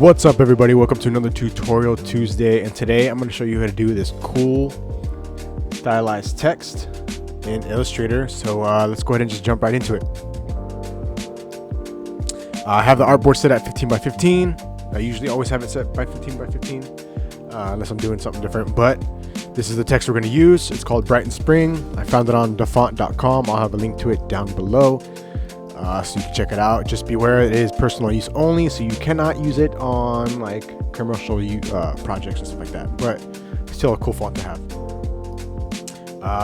What's up, everybody? Welcome to another Tutorial Tuesday, and today I'm going to show you how to do this cool stylized text in Illustrator. So let's go ahead and just jump right into it. I have the artboard set at 15 by 15. I usually always have it set by 15 by 15 unless I'm doing something different, but this is the text we're going to use. It's called Brighton Spring. I found it on dafont.com. I'll have a link to it down below. So you can check it out. Just beware, it is personal use only, so you cannot use it on like commercial projects and stuff like that, but still a cool font to have.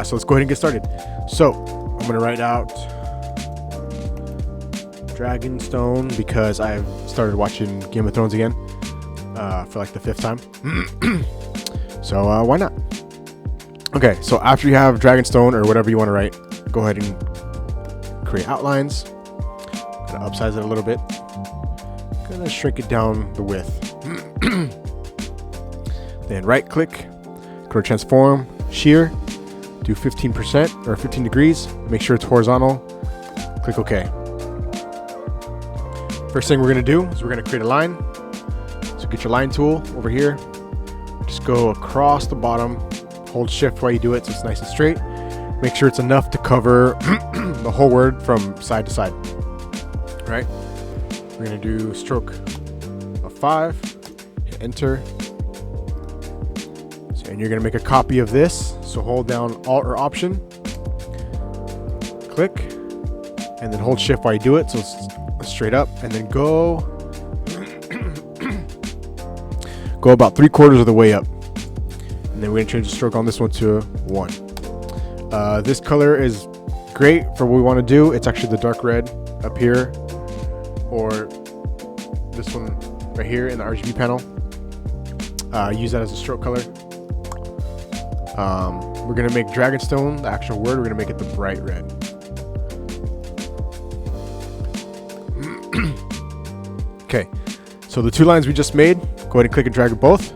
So let's go ahead and get started. So I'm going to write out Dragonstone because I've started watching Game of Thrones again for like the 5th time. So why not? Okay, so after you have Dragonstone or whatever you want to write, go ahead and create outlines. Gonna upsize it a little bit. Gonna shrink it down the width. Then right click, go to transform, shear, do 15% or 15 degrees. Make sure it's horizontal. Click OK. First thing we're gonna do is we're gonna create a line. So get your line tool over here. Just go across the bottom. Hold shift while you do it so it's nice and straight. Make sure it's enough to cover the whole word from side to side. Right? We're going to do stroke of 5, hit enter. So, and you're going to make a copy of this. So hold down Alt or Option, click, and then hold shift while you do it so it's straight up, and then go about 3/4 of the way up. And then we're going to change the stroke on this one to 1. This color is great for what we want to do. It's actually the dark red up here, or this one right here in the RGB panel. Use that as a stroke color. We're going to make Dragonstone, the actual word, we're going to make it the bright red. Okay, so the 2 lines we just made, go ahead and click and drag both.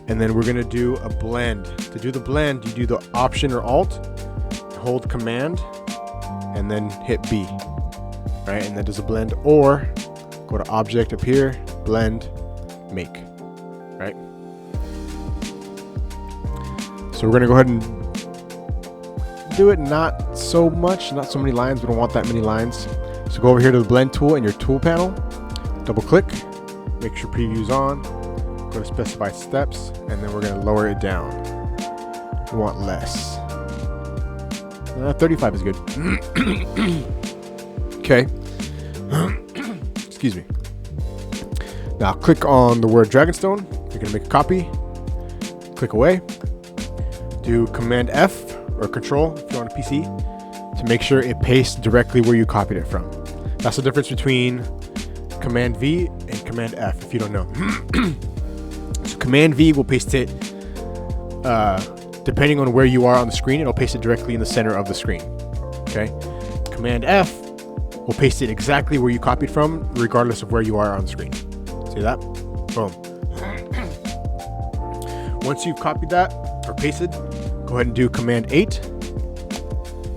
And then we're going to do a blend. To do the blend, you do the Option or Alt, hold Command, and then hit B. Right, and that does a blend, or go to Object up here, Blend, Make. Right. So we're gonna go ahead and do it not so many lines. We don't want that many lines. So go over here to the Blend tool in your tool panel, double click, make sure preview's on, go to Specify Steps, and then we're gonna lower it down. We want less. 35 is good. Okay. Excuse me. Now click on the word Dragonstone. You're going to make a copy. Click away. Do Command F or Control if you're on a PC to make sure it pastes directly where you copied it from. That's the difference between Command V and Command F if you don't know. So Command V will paste it depending on where you are on the screen. It'll paste it directly in the center of the screen. Okay. Command F will paste it exactly where you copied from, regardless of where you are on the screen. See that? Boom. Once you've copied that or pasted, go ahead and do Command 8.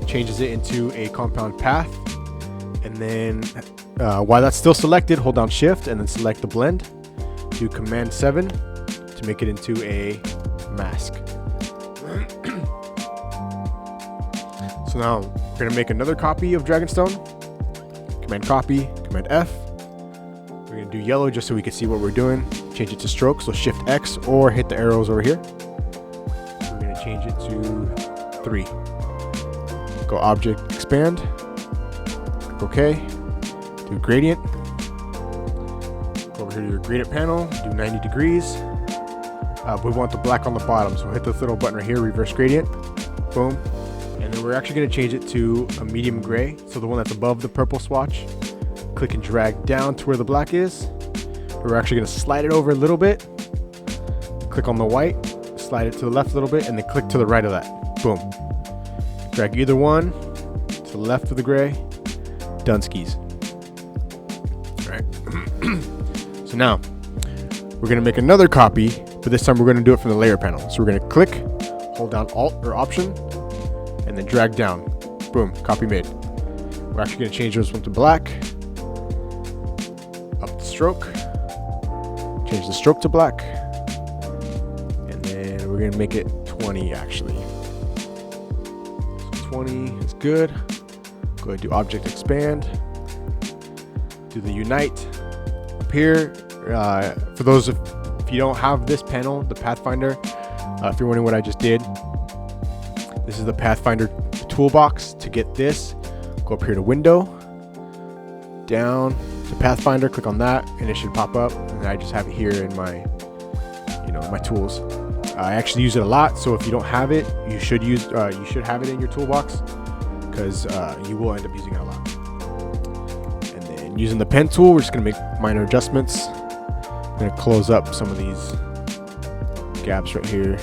Changes it into a compound path. And then while that's still selected, hold down Shift and then select the blend. Do Command 7 to make it into a mask. So now we're going to make another copy of Dragonstone. Command copy, Command F. We're going to do yellow just so we can see what we're doing. Change it to stroke, so Shift X or hit the arrows over here. We're going to change it to 3. Go Object, Expand. Click OK. Do Gradient. Go over here to your Gradient panel. Do 90 degrees. We want the black on the bottom, so hit this little button right here, Reverse Gradient. Boom. And then we're actually going to change it to a medium gray, so the one that's above the purple swatch. Click and drag down to where the black is. We're actually going to slide it over a little bit. Click on the white, slide it to the left a little bit, and then click to the right of that. Boom. Drag either one to the left of the gray. Done skis. All right. So now we're going to make another copy, but this time we're going to do it from the layer panel. So we're going to click, hold down Alt or Option, and then drag down. Boom, copy made. We're actually going to change this one to black. Up the stroke. Change the stroke to black. And then we're gonna make it 20 actually. So 20 is good. Go ahead and do object expand. Do the unite up here. For those if you don't have this panel, the Pathfinder, if you're wondering what I just did, this is the Pathfinder toolbox. To get this, go up here to Window, down to Pathfinder, click on that, and it should pop up. And I just have it here in my, my tools. I actually use it a lot, so if you don't have it, you should have it in your toolbox, because you will end up using it a lot. And then using the pen tool, we're just gonna make minor adjustments. I'm gonna close up some of these gaps right here.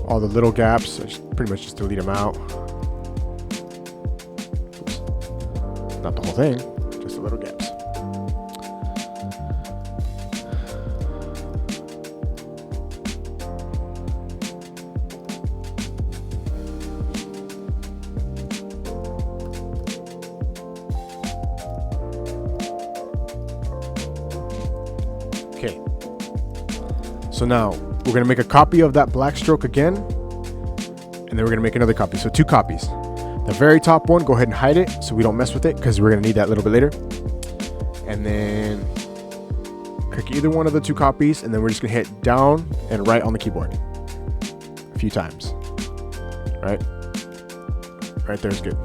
All the little gaps, I just pretty much just delete them out. Oops. Not the whole thing, just the little gaps. Okay, so now we're gonna make a copy of that black stroke again, and then we're gonna make another copy. So 2 copies. The very top one, go ahead and hide it so we don't mess with it, because we're gonna need that a little bit later. And then click either one of the 2 copies, and then we're just gonna hit down and right on the keyboard a few times. Right there is good.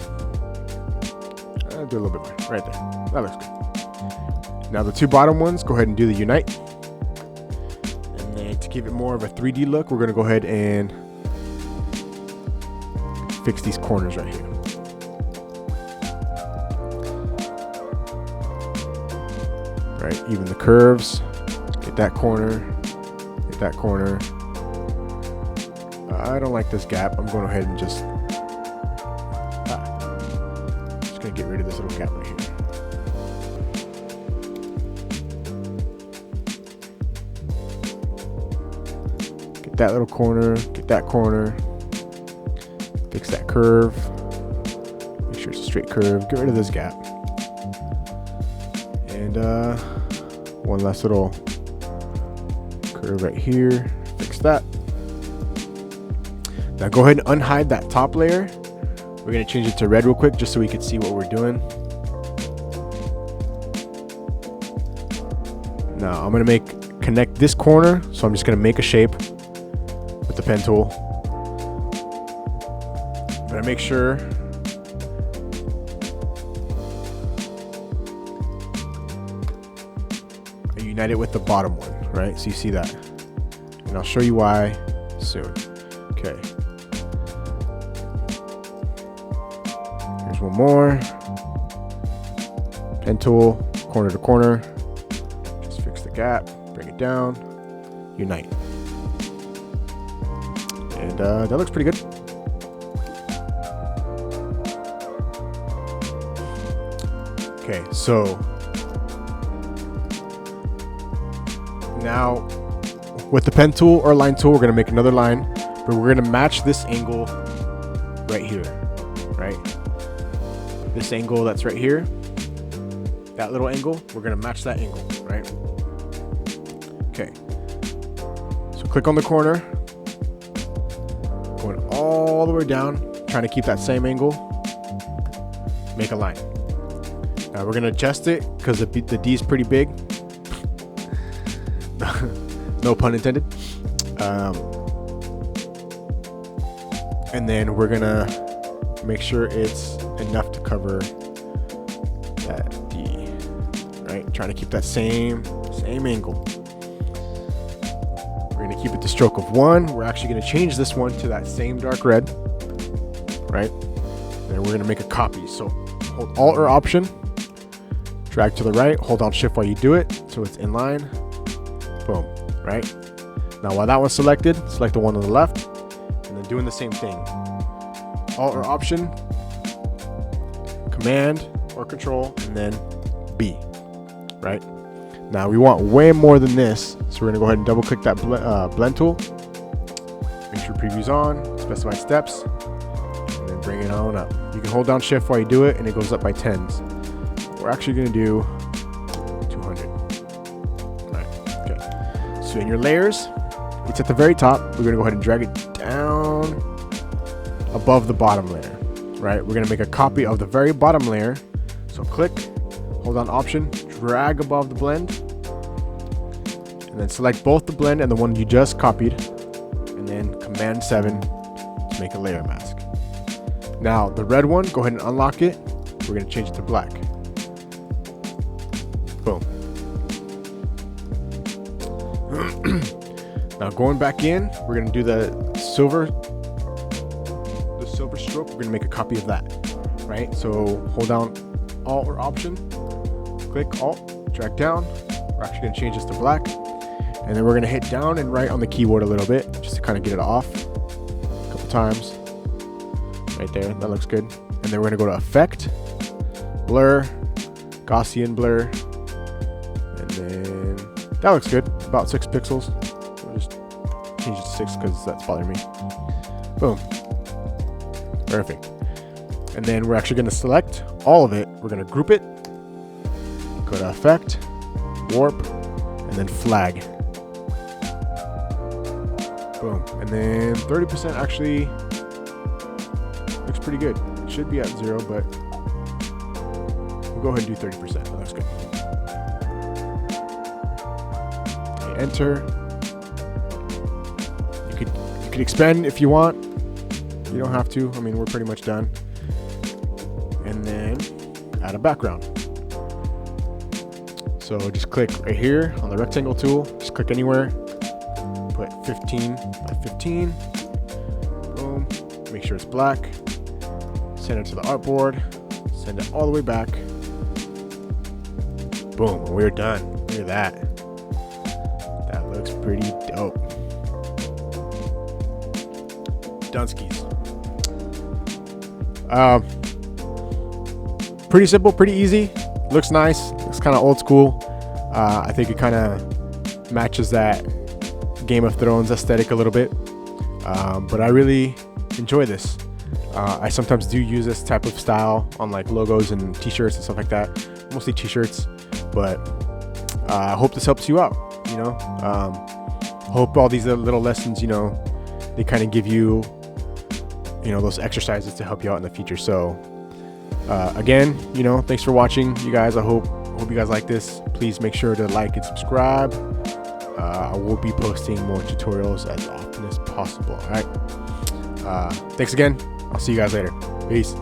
I'll do a little bit more. Right there. That looks good. Now the 2 bottom ones, go ahead and do the unite. And then to give it more of a 3D look, we're gonna go ahead and fix these corners right here. Right, even the curves. Get that corner. Get that corner. I don't like this gap. I'm going ahead and just gonna get rid of this little gap right here. Get that little corner. Get that corner. Fix that curve. Make sure it's a straight curve. Get rid of this gap. And one last little curve right here. Fix that. Now go ahead and unhide that top layer. We're going to change it to red real quick just so we can see what we're doing. Now I'm going to connect this corner. So I'm just going to make a shape with the pen tool. I'm going to make sure I unite it with the bottom one, right? So you see that. And I'll show you why soon. Okay. Here's one more. Pen tool, corner to corner. Just fix the gap, bring it down, unite. And that looks pretty good. Okay, so now with the pen tool or line tool, we're gonna make another line, but we're gonna match this angle right here, right? This angle that's right here, that little angle, we're gonna match that angle, right? Okay, so click on the corner, going all the way down, trying to keep that same angle, make a line. Now we're gonna adjust it because the D is pretty big. No pun intended. And then we're gonna make sure it's enough to cover that D, right? Trying to keep that same angle. We're gonna keep it the stroke of 1. We're actually gonna change this one to that same dark red, right? Then we're gonna make a copy. So hold Alt or Option, drag to the right, hold down Shift while you do it, so it's in line. Boom, right? Now while that one's selected, select the one on the left, and then doing the same thing. Alt or Option, Command or Control, and then B, right? Now we want way more than this, so we're gonna go ahead and double click that blend tool. Make sure preview's on, specify steps, and then bring it on up. You can hold down Shift while you do it, and it goes up by 10s. we're actually going to do 200. All right, good. So in your layers, it's at the very top. We're going to go ahead and drag it down above the bottom layer, right? We're going to make a copy of the very bottom layer. So click, hold down Option, drag above the blend, and then select both the blend and the one you just copied, and then Command 7 to make a layer mask. Now the red one, go ahead and unlock it. We're going to change it to black. Boom. Now going back in, we're going to do the silver stroke. We're going to make a copy of that, right? So hold down Alt or Option, click Alt, drag down. We're actually going to change this to black, and then we're going to hit down and right on the keyboard a little bit just to kind of get it off a couple times. Right there, that looks good. And then we're going to go to Effect, Blur, Gaussian Blur, and then that looks good, about 6 pixels. We'll just change it to 6 because that's bothering me. Boom. Perfect. And then we're actually going to select all of it. We're going to group it, go to Effect, Warp, and then Flag. Boom. And then 30% actually looks pretty good. It should be at 0, but we'll go ahead and do 30%. That looks good. Okay, enter. You could expand if you want. You don't have to. I mean, we're pretty much done. And then add a background. So just click right here on the rectangle tool. Just click anywhere. Put 15 by 15. Boom. Make sure it's black. Send it to the artboard. Send it all the way back. Boom. We're done. Look at that. That looks pretty dope. Dunskies. Pretty simple, pretty easy. Looks nice. Looks kind of old school. I think it kind of matches that Game of Thrones aesthetic a little bit. But I really enjoy this. I sometimes do use this type of style on like logos and t-shirts and stuff like that. Mostly t-shirts, but I hope this helps you out. You know, hope all these little lessons, you know, they kind of give you, you know, those exercises to help you out in the future. So again, you know, thanks for watching, you guys. I hope you guys like this. Please make sure to like and subscribe. I will be posting more tutorials as often as possible. All right. Thanks again. I'll see you guys later. Peace.